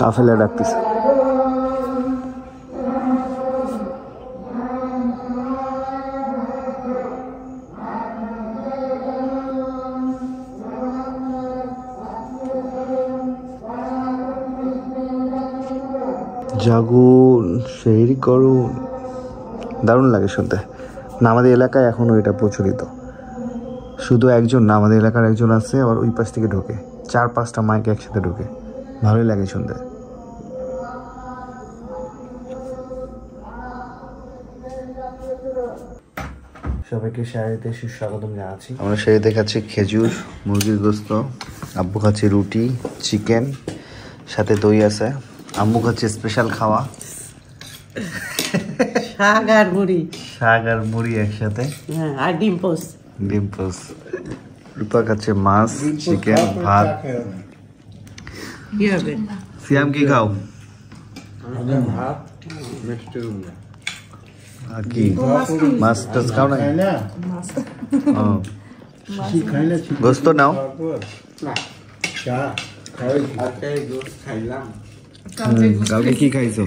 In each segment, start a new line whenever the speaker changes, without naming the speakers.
কাফেলা ডাকতেছে। জাগুন সেহরি করুন, দারুণ লাগে শুনতে। না আমাদের এলাকায় এখনও এটা প্রচলিত। শুধু একজন না, আমাদের এলাকার একজন আছে, আবার ওই পাশ থেকে ঢোকে, 4-5টা মাইক একসাথে ঢোকে, ভালোই লাগে শুনতে। সবাইকে শাড়িতে সুস্বাগতম জানাচ্ছি। আমরা শাড়িতে খাচ্ছি খেজুর, মুরগির গোস্ত, আব্বু খাচ্ছি রুটি, চিকেন, সাথে দই আছে। আম্মু খাচ্ছে স্পেশাল খাওয়া
শাক আর মুড়ি
একসাথে,
আর ডিম পোস্ট।
রূপা খাচ্ছে মাছ, চিকেন, ভাত।
কি হবে?
সিয়াম কি খাও?
ভাত মিষ্টি
আর কি মাছ টাছ খাও না? গোস্ত নাও। কালকে কি খাইছো?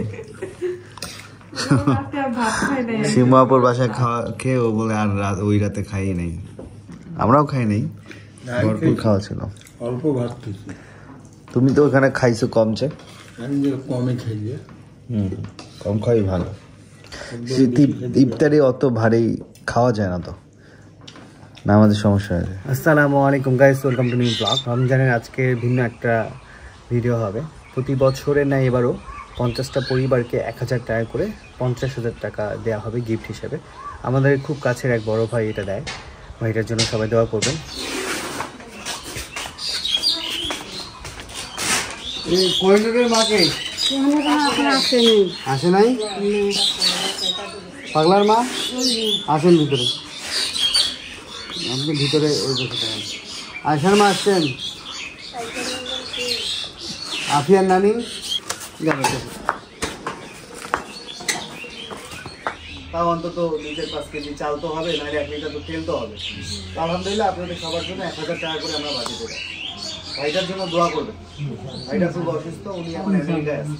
সীমাপুর বাসায় খেয়ে ও বলে আর ওই রাতে খাই নাই, আমরাও খাই নাই, ভরপুর খাওয়া ছিল।
অল্প ভাত খেয়েছি।
তুমি তো ওখানে খাইছো কমছে।
আমি যে কমে খাইয়ে
কম খাই ভালো। ইফতারে অত ভারী খাওয়া যায় না তো, না আমাদের সমস্যা আছে। আসসালামু আলাইকুম guys, welcome to new blog. রমজানের আজকে ভিন্ন একটা ভিডিও হবে। প্রতি বছরের নাই এবারও 50টা পরিবারকে 1000 টাকা করে 50,000 টাকা দেওয়া হবে গিফট হিসেবে। আমাদের খুব কাছের এক বড় ভাই এটা দেয়, ভাইটার জন্য সবাই দোয়া করবেন। মাকে আসে নাই, পাগলার মা আসেন ভিতরে, আপনি ভিতরে ওই বসে আয়সার মা আসছেন, আফিয়ার নানি তাও অন্তত 2-5 কেজি চাল তো হবে, নাহলে 1 লিটার তো তেল তো হবে। আলহামদুলিল্লাহ আপনাদের সবার জন্য 1000 টাকা করে আমরা বাজেট দেবো। ভাইটার জন্য দোয়া করবেন, ভাইটা খুব অসুস্থ, উনি এখন আমেরিকায় আছেন।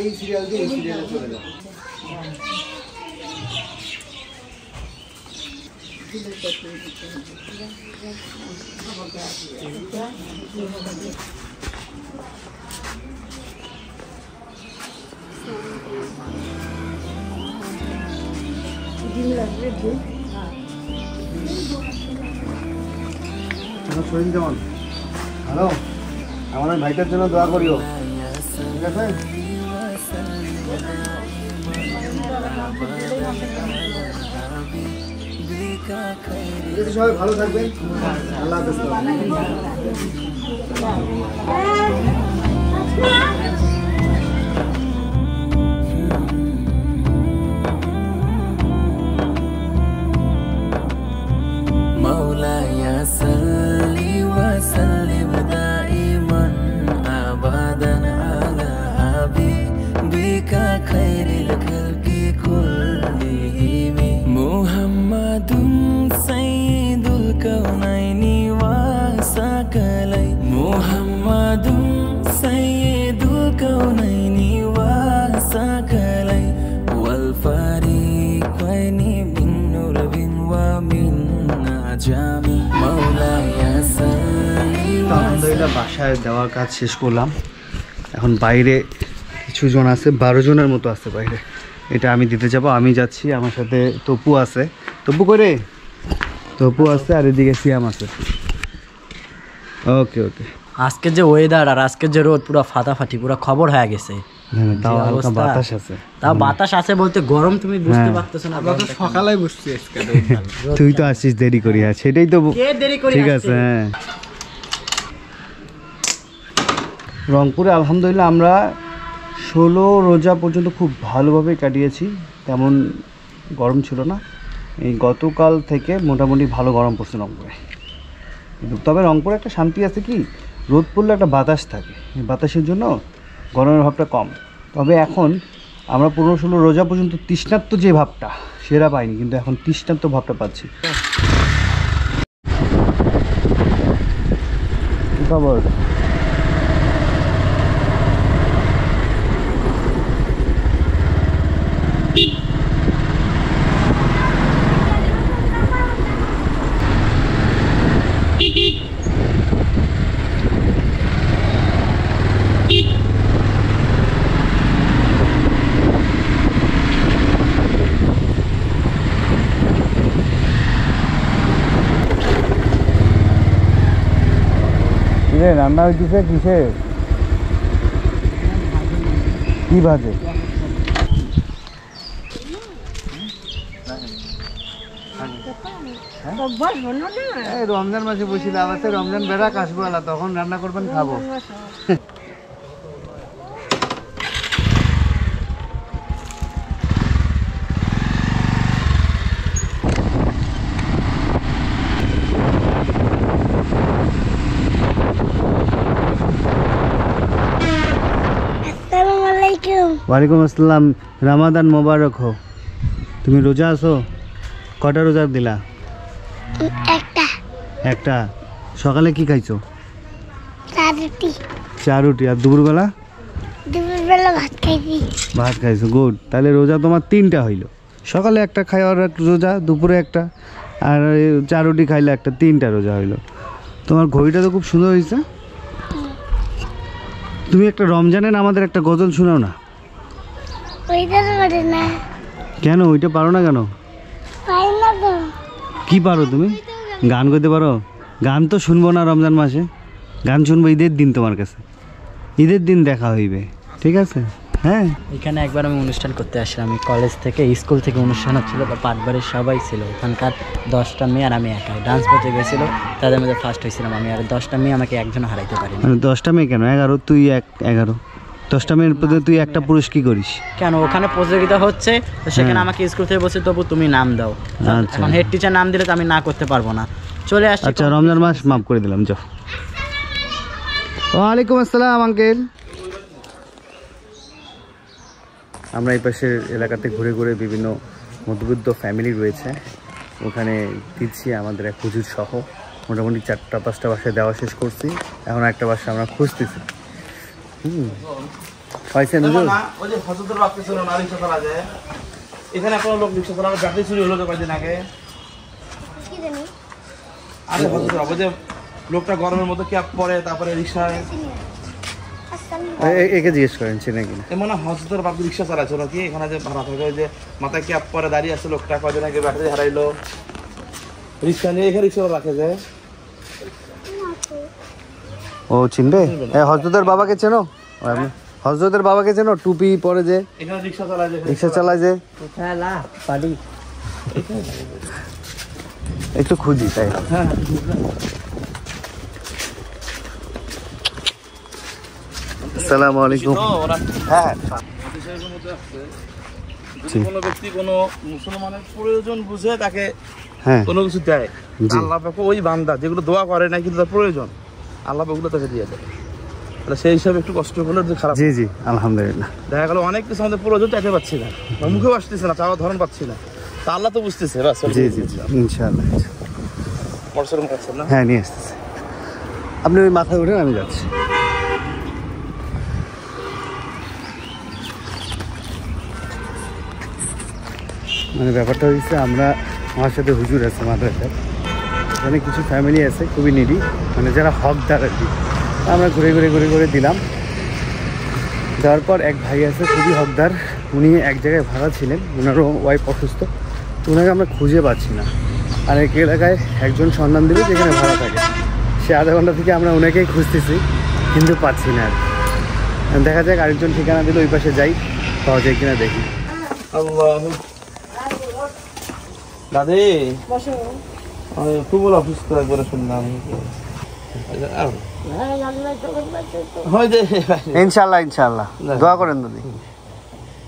এই সিরিয়াল দিয়ে এই সিরিয়ালে চলে যাবে। শরীর কেমন? হ্যালো, আমার ভাইটার জন্য দোয়া করিও, ঠিক আছে? সবাই ভালো থাকবেন, আল্লাহ হাফেজ।
مولاي صل وسلم دائما ابدا على حبيبك خير الخلق كلهم محمد سيد الكونين وثقلين محمد سيد الكونين وثقلين والفريقين من نور ومن
আলহামদুলিল্লাহ বাসায় দেওয়ার কাজ শেষ করলাম। এখন বাইরে কিছু জন আছে, 12 জনের মতো আছে বাইরে, এটা আমি দিতে যাব। আমি যাচ্ছি, আমার সাথে তপু আছে। তপু করে তপু আছে, আর এদিকে সিয়াম আছে। ওকে ওকে।
আজকের যে ওয়েদার আর আজকের যে রোদ পুরো ফাটাফাটি, পুরো খবর হয়ে গেছে।
তাও হালকা বাতাস আছে,
তাও বাতাস আছে বলতে গরম তুমি বুঝতে পারতেছ না।
আমরা তো সকালেই বসছি আজকে।
তুই তো আসিস দেরি করি, আর সেটাই তো ঠিক আছে। হ্যাঁ, রংপুরে আলহামদুলিল্লাহ আমরা 16 রোজা পর্যন্ত খুব ভালোভাবে কাটিয়েছি, তেমন গরম ছিল না। এই গতকাল থেকে মোটামুটি ভালো গরম পড়ছে রংপুরে। তবে রংপুরে একটা শান্তি আছে কি, রোদ পড়লে একটা বাতাস থাকে, এই বাতাসের জন্য গরমের ভাবটা কম। তবে এখন আমরা 15-16 রোজা পর্যন্ত তৃষ্ণার্ত যে ভাবটা সেটা পাইনি, কিন্তু এখন তৃষ্ণার্ত ভাবটা পাচ্ছি। খবর? রান্না হইতেছে কিসে? কি ভাজে? রমজান মাসে বসিলে আবার রমজান বেড়াক আসবো আলা, তখন রান্না করবেন, খাবো। ওয়ালাইকুম আসসালাম। রামাদান মোবারক হো। তুমি রোজা আছো? কটা রোজা দিলা? একটা। সকালে কি খাইছো? চা রুটি। আর দুপুরবেলা? ভাত খাইছো, গুড। তাহলে রোজা তোমার 3টা হইলো। সকালে একটা খাওয়ার রোজা, দুপুরে একটা, আর চা রুটি খাইলে একটা, 3টা রোজা হইলো। তোমার ঘড়িটা তো খুব সুন্দর হয়েছে। তুমি একটা রমজানের আমাদের একটা গজল শোনাও না। কেন ওইটা পারো না? কেন কি পারো তুমি? গান করতে পারো? গান তো শুনবো না রমজান মাসে, গান শুনবো ঈদের দিন। তোমার কাছে ঈদের দিন দেখা হইবে, ঠিক আছে? হ্যাঁ,
এখানে একবার আমি অনুষ্ঠান করতে আসলাম। আমি কলেজ থেকে, স্কুল থেকে অনুষ্ঠান হচ্ছিল, তো পাটবাড়ির সবাই ছিল ওখানকার। 10টা মেয়ে আর আমি একাই ডান্স করতে গেছিলো, তাদের মধ্যে ফার্স্ট হয়েছিলাম আমি। আর 10টা মেয়ে আমাকে একজন হারাইতে পারিনি।
মানে 10টা মেয়ে কেন? 11। তুই 11। 10টা মেয়ের প্রতি তুই একটা পুরুষ কি করিস?
কেন ওখানে প্রতিযোগিতা হচ্ছে, তো সেখানে আমাকে স্কুল থেকে বলছে তবু তুমি নাম দাও। এখন হেড টিচার নাম দিলে তো আমি না করতে পারবো না, চলে আসছি।
আচ্ছা, রমজান মাস মাফ করে দিলাম, যাও। ওয়ালাইকুম আসসালাম আঙ্কেল। আমরা এই পাশের এলাকাতে ঘুরে ঘুরে বিভিন্ন মধ্যবিত্ত ফ্যামিলি রয়েছে, ওখানে দিচ্ছি আমাদের এক হুজুর সহ। মোটামুটি 4-5টা বাসায় দেওয়া শেষ করছি, এখন একটা বাসা আমরা খুঁজতেছি। পাইছেন হুজুর?
ওই যে হযরতের বাক্যে ছিল না, রিকশা চালা যায়। এখানে কোনো লোক রিকশা চালানো ব্যাটারি চুরি হলো তো কয়েকদিন আগে। কি জানি? আরে হযরতের বাবা যে লোকটা গরমের মধ্যে ক্যাপ পরে, তারপরে রিকশায়
একে জিজ্ঞেস করেন চিনে কিনা।
এমন হযরতের বাপ রিকশা চালাচ্ছে নাকি? এখানে যে ভাড়া থাকে, ওই যে মাথায় ক্যাপ পরে দাঁড়িয়ে আছে লোকটা, কয়েকদিন আগে ব্যাটারি হারাইলো। রিকশা নিয়ে এখানে রিকশা রাখে যায়।
ও চিনবে? হযরতের বাবাকে চেনো? হযরতের বাবাকে চেনো? টুপি পরে যে
এখানে রিকশা চালায়, যে
রিকশা চালায় যে। একটু খুঁজি, তাই?
হ্যাঁ,
আসসালামু আলাইকুম। হ্যাঁ,
কোনো ব্যক্তি কোনো মুসলমানের প্রয়োজন বুঝে তাকে
হ্যাঁ
কোনো কিছু দেয়, আল্লাহ পাক ওই বান্দা যেগুলো দোয়া করে না কিন্তু তার প্রয়োজন, আল্লাহ পাক ওগুলো তাকে দিয়ে দেয়। তাহলে সেই হিসাবে একটু কষ্ট হলে যে খারাপ।
জি জি, আলহামদুলিল্লাহ।
দেখা গেল অনেক কিছু আমাদের প্রয়োজন চাইতে পারছি না, মুখেও আসতেছে না, চাওয়ার ধরন পাচ্ছি না, তা আল্লাহ তো বুঝতেছে।
জি জি জি, ইনশাআল্লাহ।
মোটরসাইকেল কাটছেন না?
হ্যাঁ, নিয়ে আসতেছি। আপনি ওই মাথায় উঠেন, আমি যাচ্ছি। মানে ব্যাপারটা হচ্ছে, আমার সাথে হুজুর আছে মাদ্রাসার, এখানে কিছু ফ্যামিলি আছে খুবই নিডি, মানে যারা হকদার আর কি। আমরা ঘুরে ঘুরে ঘুরে ঘুরে দিলাম। দেওয়ার পর এক ভাই আছে খুবই হকদার, উনি এক জায়গায় ভাড়া ছিলেন, ওনারও ওয়াইফ অসুস্থ, তো ওনাকে আমরা খুঁজে পাচ্ছি না। আর এক এলাকায় একজন সন্ধান দিল যেখানে ভাড়া থাকে, সে আধা ঘন্টা থেকে আমরা ওনাকেই খুঁজতেছি, কিন্তু পাচ্ছি না। আর দেখা যাক, আরেকজন ঠিকানা দিল, ওই পাশে যাই, পাওয়া যায় কিনা দেখি।
আল্লাহ দাদি খুব অসুস্থ একবারে শুনলাম।
ইনশাল্লাহ ইনশাল্লাহ, দোয়া করেন দাদি।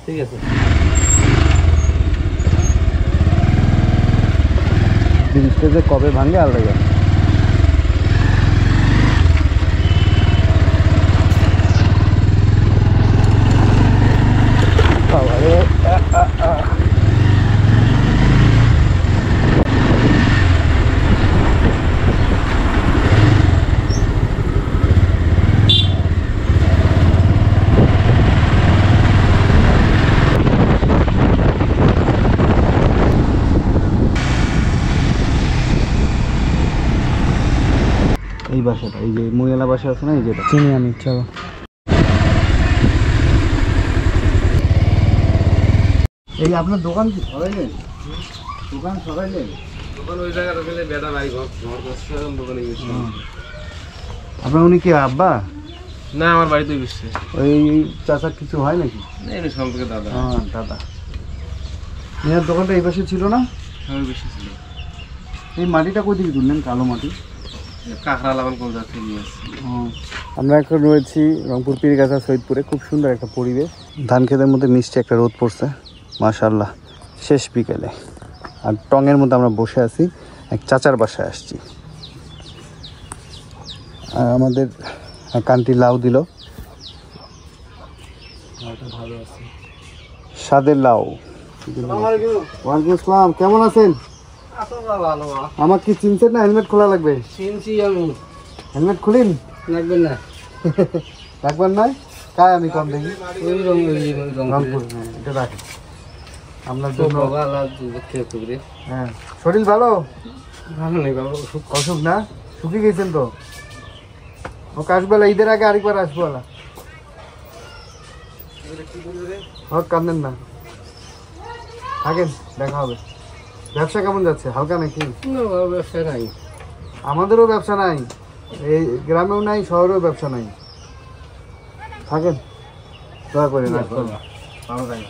ঠিক আছে।
জিনিসটা যে কবে ভাঙে আল্লাহ জানে। এই বাসাটা, এই যে মহিলা বাসা আছে না, এই যেটা
চিনি আমি। চলো
এই আপনার দোকান কি সরাইলেন? দোকান সরাইলেন?
দোকান ওই জায়গায় রাখলে বেটা ভাই ঘর করছে, দোকানে গেছে।
আপনার উনি কি আব্বা?
না, আমার বাড়িতে গেছে।
ওই চাচা কিছু হয় নাকি?
এই সম্পর্কে দাদা।
হ্যাঁ দাদা। মেয়ের দোকানটা এই পাশে ছিল না?
সবাই বেশি ছিল।
এই মাটিটা কোথা থেকে তুললেন, কালো মাটি?
কাঁকড়া লাগান কলকাতা থেকে নিয়ে আসছি।
আমরা এখন রয়েছি রংপুর পীরগাছা সৈয়দপুরে। খুব সুন্দর একটা পরিবেশ, ধান ক্ষেতের মধ্যে মিষ্টি একটা রোদ পড়ছে মাশাআল্লাহ, শেষ বিকেলে। আর টঙের মধ্যে আমরা বসে আছি, এক চাচার বাসায় আসছি। আর আমাদের কান্টি লাউ দিল, স্বাদের লাউ। ওয়ালাইকুম আসসালাম, কেমন আছেন? আমার কি চিনছেন না? হেলমেট খোলা লাগবে।
চিনছি আমি।
হেলমেট খুলিন?
লাগবে না।
রাখবেন না? কায় আমি কম দেখি।
ওই
রংপুর, হ্যাঁ এটা রাখেন আপনার জন্য।
রঙপুরে।
হ্যাঁ, শরীর ভালো?
ভালো নেই বাবা,
অসুখ না? শুকিয়ে গেছেন তো? ওকে আসবেলা, ঈদের আগে আরেকবার আসবেলা। হোক, কাঁদেন না, থাকেন, দেখা হবে। ব্যবসা কেমন যাচ্ছে? হালকা নাকি?
ব্যবসা নাই।
আমাদেরও ব্যবসা নাই, এই গ্রামেও নাই, শহরেও ব্যবসা নাই। থাকেন, দয়া করে না, ভালো থাকেন।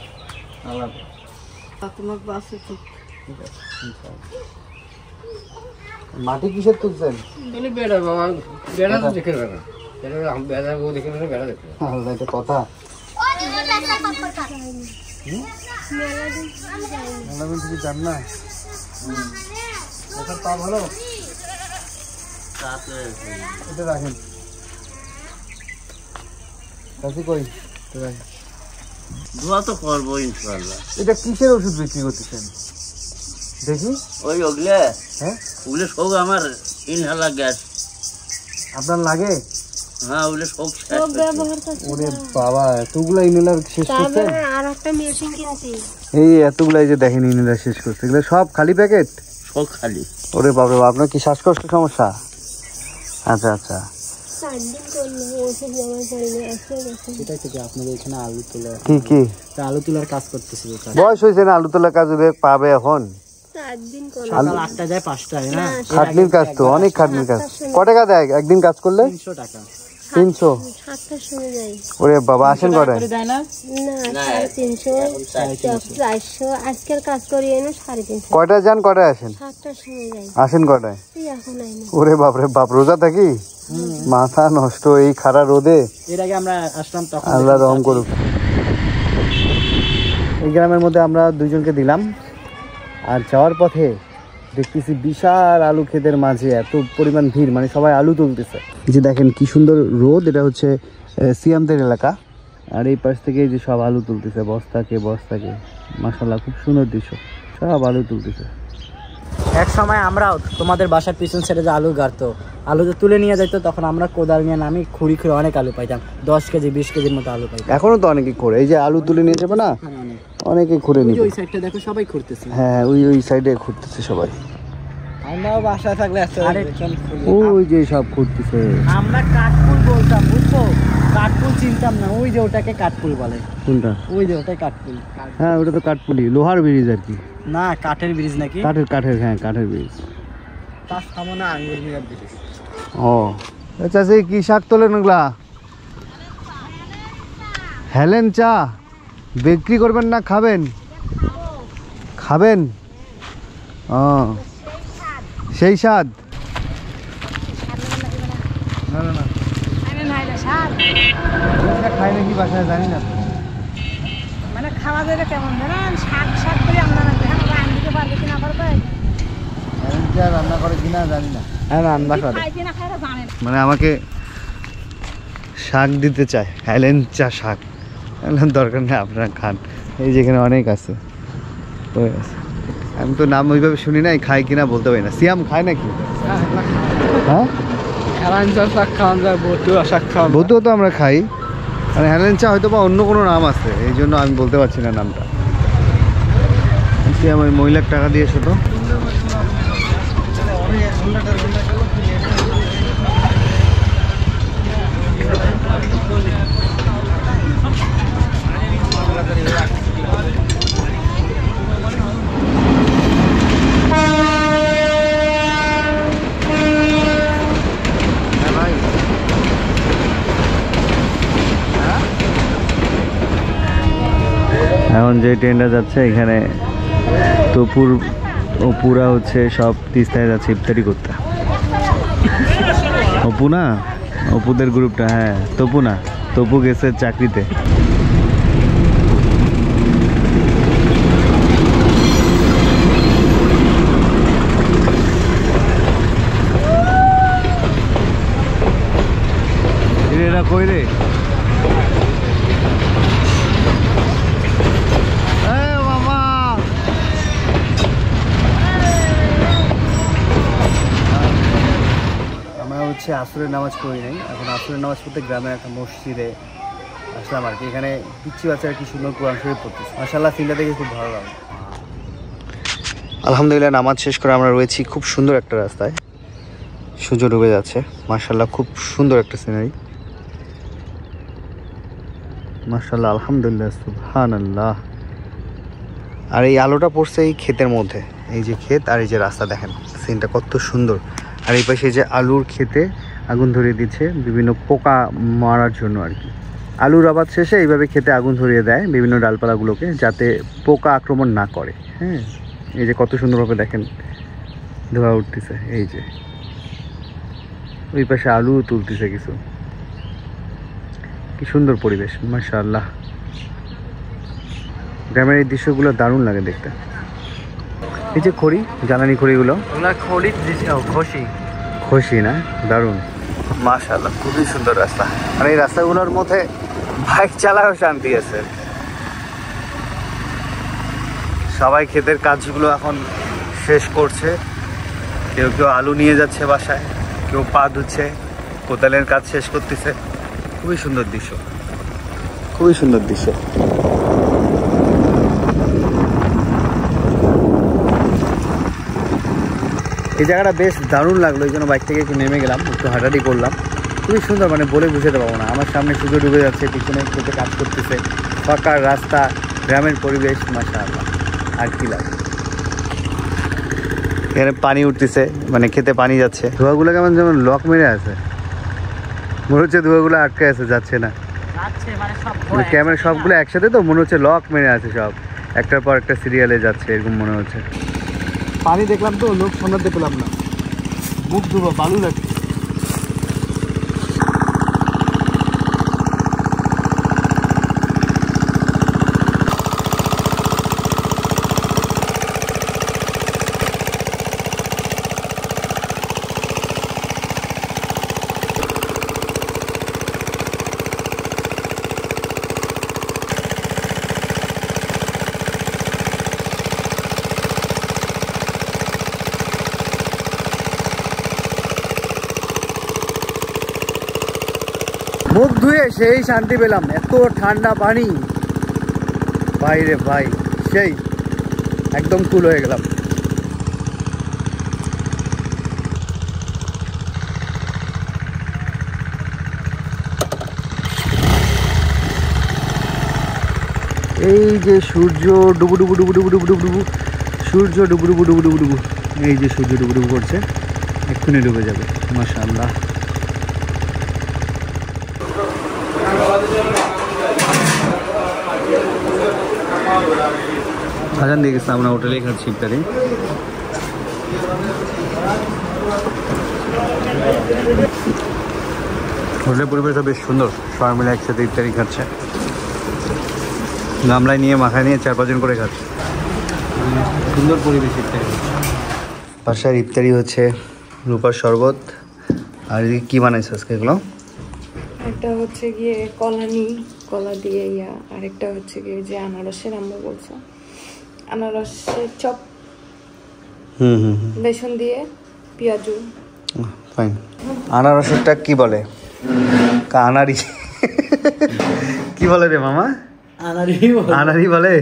আল্লাহ মাটি কিসের তুলছেন?
বেড়া বাবা, বেড়া তো দেখে বেড়া। বেড়া বউ দেখে বেড়া দেখে।
আল্লাহ, এটা কথা। মেলাদিন কিছু জান না? পা ভালো? এটা রাখেন। কাশি কই? এটা রাখেন।
দোয়া তো করবো ইনশাআল্লাহ।
এটা কিসের ওষুধ বিক্রি করতেছেন দেখি?
ওই ওগুলা,
হ্যাঁ,
ওগুলো সব আমার ইনহালার গ্যাস।
আপনার লাগে?
হ্যাঁ, ওগুলো সব
ওরে বাবা, এতগুলা ইনহেলার শেষ করতে?
আর একটা মেশিন কিনছি।
এই এতগুলাই যে দেখেন ইনহেলার শেষ করতে, এগুলো সব খালি প্যাকেট?
সব খালি।
ওরে বাবা, আপনার কি শ্বাসকষ্ট সমস্যা? আচ্ছা আচ্ছা।
4 দিন করলে ওষুধ জমা পড়বে, আসলে গেছে।
সেটাই থেকে আপনাদের এখানে আলু তোলা,
কি কি
আলু তোলার কাজ করতেছিল।
বয়স হয়েছে না, আলু তোলার কাজ পাবে এখন?
4 দিন করলে
সকাল 8টা যায় 5টায় না?
খাটনির কাজ তো, অনেক খাটনির কাজ। ক টাকা দেয় একদিন কাজ করলে?
300 টাকা।
300?
7টার সময় যাই।
ওরে বাবা, আসেন কটায়?
দেয় না?
না, 350, 400। আজকের কাজ করি এনে 350।
কয়টায় যান, কটায় আসেন?
7টার সময় যাই।
আসেন কটায়?
এই এখন আই না।
ওরে বাপরে বাপ, রোজা থাকি? মাথা নষ্ট এই খাড়া রোদে।
এর আগে আমরা আসলাম তখন।
আল্লাহ রহম করুক। এই গ্রামের মধ্যে আমরা দুইজনকে দিলাম, আর যাওয়ার পথে দেখতেছি বিশাল আলু ক্ষেতের মাঝে এত পরিমাণ ভিড়, মানে সবাই আলু তুলতেছে। এই যে দেখেন কি সুন্দর রোদ, এটা হচ্ছে সিয়ামদের এলাকা, আর এই পাশ থেকে এই যে সব আলু তুলতেছে বস্তাকে বস্তাকে। মাশাআল্লাহ, খুব সুন্দর দৃশ্য, সব আলু তুলতেছে।
এক সময় আমরাও তোমাদের বাসার পিছন সাইডে যে আলু গাড়তো, আলু যে তুলে নিয়ে যাইতো, তখন আমরা কোদাল নিয়ে নামি খুঁড়ি খুঁড়ে অনেক আলু পাইতাম। 10 কেজি 20 কেজির মতো আলু পাইতাম।
এখনো তো অনেকে করে, এই যে আলু তুলে নিয়ে যাবে না, অনেকে খুঁড়ে নিবে।
ওই সাইডটা দেখো, সবাই খুঁড়তেছে।
হ্যাঁ, ওই সাইডে খুঁড়তেছে সবাই।
আমরাও বাসায় থাকলে
ওই যে সব খুঁড়তেছে।
আমরা কাঠপুল বলতাম, বুঝছো? কাঠপুল চিনতাম না, ওই যে ওটাকে কাঠপুল বলে।
কোনটা?
ওই যে ওটাই কাঠপুল।
হ্যাঁ, ওটা তো কাঠপুলি, লোহার ব্রিজ আর কি।
না, কাঠের ব্রিজ নাকি?
কাঠের, হ্যাঁ কাঠের ব্রিজ।
তার সামনে আঙ্গুর মিলার ব্রিজ।
ও আচ্ছা, সেই কি শাক তোলেন ওগুলা? হেলেন চা বিক্রি করবেন না খাবেন? খাবেন? ও, সেই স্বাদ। না না না, খাই নাকি বাসায় জানি না।
মানে খাওয়া যাবে কেমন জানেন? শাক করে আমরা রান্না পারবে কিনা পারবে,
রান্না করে কিনা জানি না।
হ্যাঁ, রান্না করে।
খাই কিনা খাই জানেন।
মানে আমাকে শাক দিতে চায়, হেলেন চা শাক। দরকার নেই, আপনারা খান, এই যেখানে অনেক আছে। আমি তো নাম ওইভাবে শুনি নাই, খাই কিনা বলতে পারি না। সিয়াম খায় নাকি? হ্যাঁ, বতুয়া তো আমরা খাই, মানে হেলেন চা হয়তো বা অন্য কোনো নাম আছে, এই জন্য আমি বলতে পারছি না নামটা। সিয়াম ওই মহিলার টাকা দিয়েছো তো? এখন যে ট্রেনটা যাচ্ছে এখানে অপুরা হচ্ছে সব তিস্তায় যাচ্ছে ইফতারি করতে। অপু না, অপুদের গ্রুপটা, হ্যাঁ তপু গেছে চাকরিতে। এরা কই রে? আসরের নামাজ পড়ি নাই, এখন আসরের নামাজ পড়তে গ্রামের একটা মসজিদে আসলাম আর কি। এখানে পিচ্ছি বাচ্চারা কি সুন্দর কোরআন শরীফ পড়তেছে, মাশাআল্লাহ। সিনটা দেখে খুব ভালো লাগলো। আলহামদুলিল্লাহ নামাজ শেষ করে আমরা রয়েছি খুব সুন্দর একটা রাস্তায়, সূর্য ডুবে যাচ্ছে, মাশাআল্লাহ খুব সুন্দর একটা সিনারি, মাশাআল্লাহ আলহামদুলিল্লাহ সুবহানাল্লাহ। আর এই আলোটা পড়ছে এই ক্ষেতের মধ্যে, এই যে ক্ষেত আর এই যে রাস্তা, দেখেন সিনটা কত সুন্দর। আর এই পাশে যে আলুর ক্ষেতে আগুন ধরিয়ে দিচ্ছে বিভিন্ন পোকা মারার জন্য আর কি। আলুর আবাদ শেষে এইভাবে ক্ষেতে আগুন ধরিয়ে দেয় বিভিন্ন ডালপালাগুলোকে, যাতে পোকা আক্রমণ না করে। হ্যাঁ, এই যে কত সুন্দরভাবে দেখেন ধোয়া উঠতেছে, এই যে ওই পাশে আলু তুলতেছে কিছু, কি সুন্দর পরিবেশ মাশাআল্লাহ। গ্রামের এই দৃশ্যগুলো দারুণ লাগে দেখতে। এই যে খড়ি, জ্বালানি খড়িগুলো, খসি না, দারুণ মাশাআল্লাহ, খুবই সুন্দর রাস্তা। আর এই রাস্তাগুলোর মধ্যে বাইক চালাও শান্তি আছে। সবাই ক্ষেতের কাজগুলো এখন শেষ করছে, কেউ আলু নিয়ে যাচ্ছে বাসায়, কেউ পা ধুচ্ছে, কোদালের কাজ শেষ করতেছে। খুবই সুন্দর দৃশ্য, খুবই সুন্দর দৃশ্য। এই জায়গাটা বেশ দারুণ লাগলো, এই জন্য বাইক থেকে একটু নেমে গেলাম, একটু হাঁটাহাঁটি করলাম। খুবই সুন্দর, মানে বলে বুঝাতে পারবো না। আমার সামনে সূর্য ডুবে যাচ্ছে, পিছনে খেতে কাজ করতেছে, ফাঁকা রাস্তা, গ্রামের পরিবেশ, মাশাআল্লাহ। আর কি লাগে, এখানে পানি উঠতেছে, মানে খেতে পানি যাচ্ছে। ধোঁয়াগুলো কেমন যেমন লক মেরে আছে, মনে হচ্ছে ধোঁয়াগুলো আটকে আছে, যাচ্ছে না। ক্যামেরা সবগুলো একসাথে তো মনে হচ্ছে লক মেরে আছে, সব একটার পর একটা সিরিয়ালে যাচ্ছে, এরকম মনে হচ্ছে। পানি দেখলাম তো লোক সামলাতে পেলাম না, মুখ ধুবো, বালু লাগছে। মুখ ধুয়ে সেই শান্তি পেলাম, এত ঠান্ডা পানি, ভাই রে ভাই, সেই একদম কুল হয়ে গেলাম। এই যে সূর্য ডুবু ডুবু ডুবু ডুবু ডুবু ডুবু ডুবু, সূর্য ডুবু ডুবু ডুবু ডুবু ডুবু, এই যে সূর্য ডুবু ডুবু করছে, এক্ষুনি ডুবে যাবে, মাশাআল্লাহ। আজান দিয়ে গেছে, আমরা হোটেলে খাচ্ছি ইফতারি। হোটেলের পরিবেশটা বেশ সুন্দর, সবাই মিলে একসাথে ইফতারি খাচ্ছে, গামলায় নিয়ে মাখায় নিয়ে 4-5 জন করে খাচ্ছে, সুন্দর পরিবেশ ইফতারি। বাসার ইফতারি হচ্ছে রূপার শরবত। আর কি বানাইছে আজকে এগুলো?
একটা হচ্ছে গিয়ে কলা দিয়ে আরেকটা হচ্ছে গিয়ে যে আনারসের, আম্মু বলছো আনারসের চপ, বেসন দিয়ে পেঁয়াজু।
ফাইন। আনারসেরটা কি বলে? আনারি কি বলে রে মামা? আনারি বলে।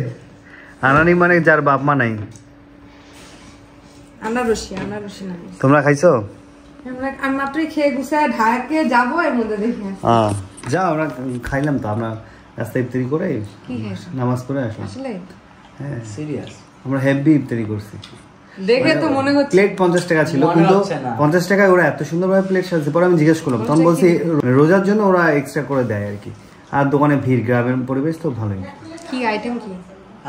আনারি মানে যার বাপ মা নাই।
আনারসি না।
তোমরা খাইছো?
আমি মাত্রই খেয়ে গুছায় ঢাকে যাবো, এর মধ্যে দেখে
যাও, আমরা খাইলাম তো, আমরা রাস্তায় ইফতারি করে নামাজ করে আসলাম।
আসলে
হ্যাঁ সিরিয়াস, আমরা হেভি ইফতারি করছি।
দেখে তো মনে হচ্ছে
প্লেট 50 টাকা ছিল, কিন্তু 50 টাকায় ওরা এত সুন্দরভাবে প্লেট সাজাচ্ছে। পরে আমি জিজ্ঞেস করলাম, তখন বলছি রোজার জন্য ওরা এক্সট্রা করে দেয় আর কি। আর দোকানে ভিড়, গ্রামের পরিবেশ তো ভালোই।
কি আইটেম কি?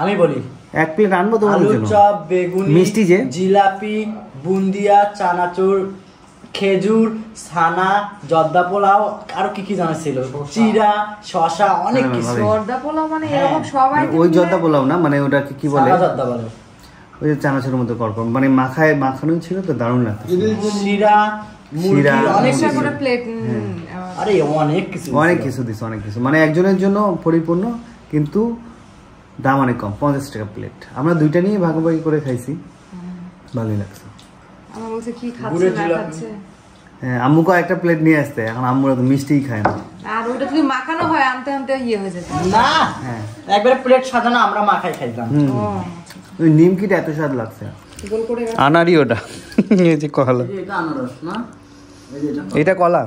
আমি বলি
এক প্লেট আনবো তোমাদের
আলুর
জন্য।
চপ, বেগুনি,
মিষ্টি যে
জিলাপি, বুন্দিয়া, চানাচুর, খেজুর, ছানা, জর্দা পোলাও, আরো কি কি জানা ছিল, চিরা, শশা, অনেক
হ্যাঁ,
কিছু।
ভালোই।
জর্দা পোলাও মানে এরকম সবাই
ওই জর্দা পোলাও না, মানে ওটাকে কি বলে,
ছানা জর্দা বলে।
ওই যে চানাচুরের মতো করকম, মানে মাখানোই ছিল তো, দারুণ লাগতো।
চিরা, মুরগি,
চিরা,
অনেক
একটা
কিছু।
করে প্লেট
আরে অনেক কিছু
অনেক
ছিল।
কিছু দিছে, অনেক কিছু, মানে একজনের জন্য পরিপূর্ণ, কিন্তু দাম অনেক কম, 50 টাকা প্লেট। আমরা দুইটা নিয়ে ভাগাভাগি করে খাইছি, ভালোই লাগছে।
আমার বলছে কি খাচ্ছে
গুড়ের
না
জিলাপি।
খাচ্ছে।
হ্যাঁ, আম্মুকে একটা প্লেট নিয়ে আসতে, এখন আম্মুরা তো মিষ্টিই খায় না।
আর ওটা যদি মাখানো হয় আনতে আনতে ইয়ে হয়ে যেত।
না
হ্যাঁ,
একবারে প্লেট সাজানো আমরা মাখাই খাইতাম।
ওই নিমকিটা এত স্বাদ লাগছে।
গোল করে
আনারি ওটা, এই যে কলা,
এটা আনারস না,
এটা কলা,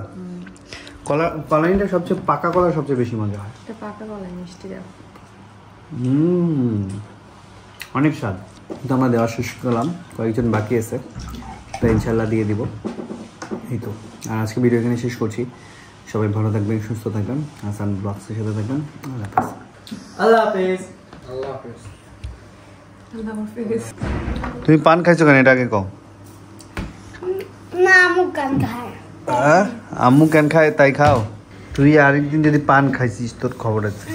কলাইনটা সবচেয়ে পাকা কলা সবচেয়ে বেশি মজা হয়।
একটা পাকা গলায় মিষ্টি দাও।
অনেক স্বাদ। কিন্তু আমরা দেওয়া শেষ করলাম, কয়েকজন বাকি আছে, তো ইনশাল্লাহ দিয়ে দিব। এই তো, আর আজকে ভিডিও এখানে শেষ করছি। সবাই ভালো থাকবেন, সুস্থ থাকবেন, হাসান ব্লগসের সাথে থাকবেন। আল্লাহ হাফেজ।
আল্লাহ হাফেজ।
আল্লাহ হাফেজ।
তুমি পান খাইছো কেন, এটা আগে কও।
না আম্মু গান খায়।
আম্মু কেন খায় তাই খাও। তুই আরেকদিন যদি পান খাইছিস তোর খবর আছে।